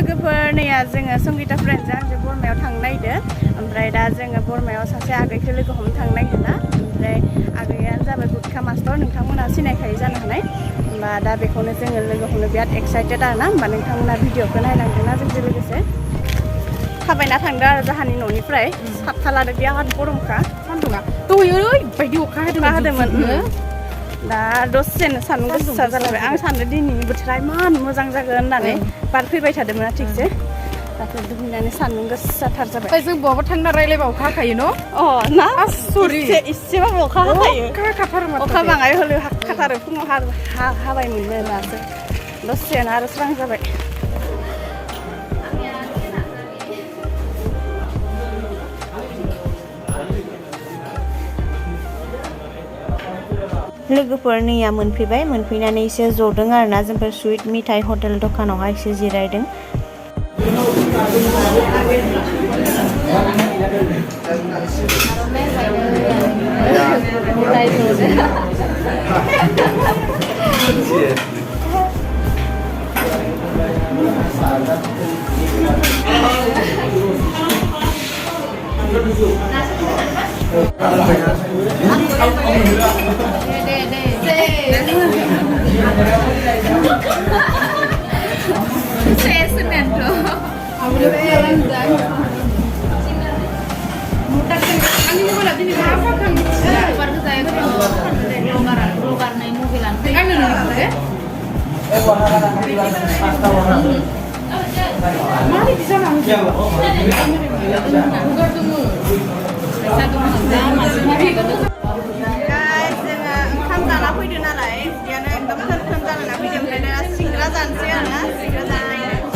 लोगोफोर नैया जोङो संगिता फ्रेन्डजों आंजों बरमायाव थांनो नागिरदों ओमफ्राय दा जोङो बरमायाव सासे आगैखौ लोगो हमनो थांनो नागिरदोंना ओमफ्राय आगैयानो जाबाय गुटखा मास्टर नोंथांमोना सिनायखायो जानो हानाय होमबा दा बेखौनो जोङो लोगो हमनो बिराद एक्साइटेड आरोना होमबा नोंथांमोना भिडिअखौ नायलांदोंना जोंजों लोगोसे थाबायना थांदों आरो जोंहानि न'निफ्राय सातथा लादों बिराद गरमखा सान्दुङा दहाय ओरैबायदि अखा होदोंमोन दा दसेनो सान्दुं गोसा जालायबाय आं सानदों दिनैनि बोथोरा इमान मोजां जागोन होननानै बार फैबाय थादोंमोन थिगसे दाथ' दुहैनानै सान्दुं गोसाथार जाबाय जों बहाबा थांना रायलायबा अखा हाखायो न' ना सरि इसेबाबो अखा हाखायो अखा बाङाय हले हाखाथारो फुङाव हाबाय मोननो दासो दसेनो आरो स्रां जाबाय लोगोफोर नैया मोनफैबाय मोनफैनानै एसे जदों आरोना जोंफोर सुइट मिथाइ हटेल दखानावहाय एसे जिरायदों ओंखाम जाना फैदो नालाय बिदियानो एकदम थोन जाना फैदो ओमफ्राय दा सिंग्रा जानोसै आरोना सिंग्रा जानायनो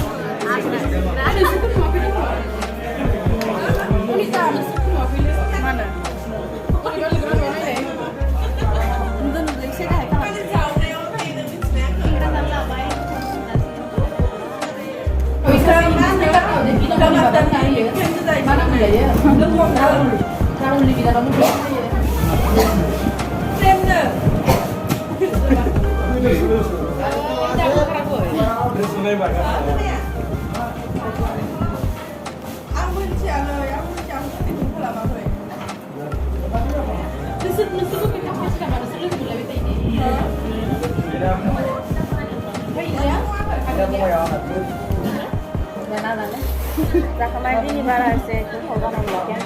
जाखांबाय दिनै बारा एसे गोथाव जानाय मोनाखै आं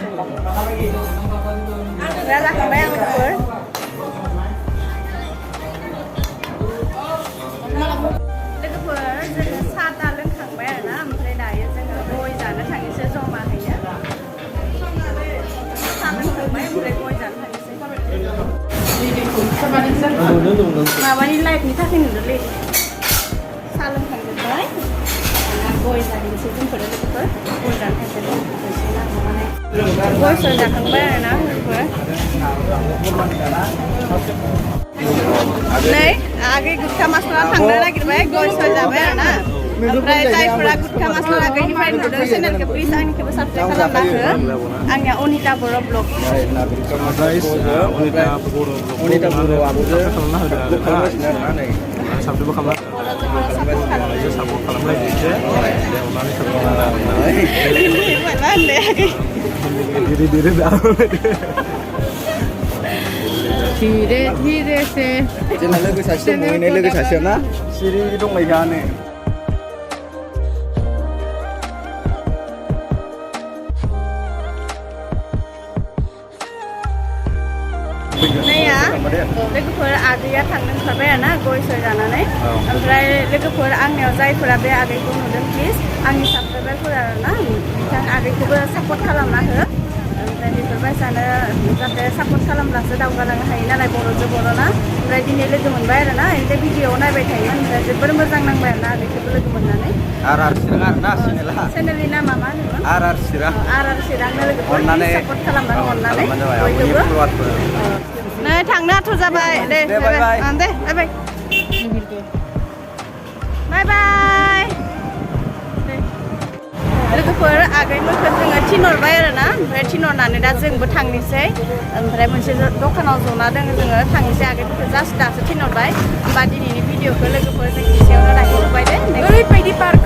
दा जाखांबाय आं लोगोफोर जोङो साहा दा लोंखांबाय आरोना ओमफ्राय दायो जोङो गय जानो थांनोसै जमाहैनो साहा लोंखांबाय ओमफ्राय गय जानो थांनोसै माबानि लाइफनि थाखाय नुदोंलै साहा लोंखांजोब्बाय गय जाहैनोसै जोंफोर लोगोफोर गय जानो थांसै गय सय जाखांबाय आरोना लोगोफोर नै आगै गुटखा मास्टरा थांनो नागिरबाय गय सय जाबाय आरोना ओमफ्राय जायफोरा गुटखा मास्टर आगैनिफ्राय नुदों चेनेलखौ प्लिज आंनिखौबो साबसक्राइब खालामना हो आंनिया अनिता बर' ब्लग साबसिनबो धीरे धीरे से जोंना लोगो सासे दंबावो लोगो सासेया ना सिरि दंलायगानो नैया लोगोफोर आगैया थांनो ओंखारबाय आरोना गय सय जानानै ओमफ्राय लोगोफोर आंनियाव जायफोरा बे आगैखौ नुदों प्लिज आंनि साबस्क्राइबारफोर आरोना बिथां आगैखौबो सापर्ट खालामना हो ओमफ्राय बेफोरबायसानो जाहाथे सापर्ट खालामब्लासो दावगालांनो हायो नालाय बर'जों बर'ना ओमफ्राय दिनै लोगो मोनबाय आरोना ओमफ्राय भिडिअ नायबाय थायो ओमफ्राय जोबोर मोजां नांबाय आरोना आगैखौबो लोगो मोननानै आर चिरां आरोना चेनेलनि नामा मा होनोमोन आर चिरां चिरांनो लोगोफोर सापर्ट खालामनानै अननानै बयखौबो नै थांनो आथुर जाबाय दे बाय बाय दे बाय बाय बाय बाय लोगोफोर आगैमोनखौ जोङो थिनहरबाय आरोना ओमफ्राय थिनहरनानै दा जोंबो थांनोसै ओमफ्राय मोनसे दखानाव जना दङ जोङो थांनोसै आगैफोरखौ जास्ट दासो थिनहरबाय होमबा दिनैनि भिडिअखौ लोगोफोर जों एसेयावनो लाखिथ'बाय दे ओरैबायदि पार्क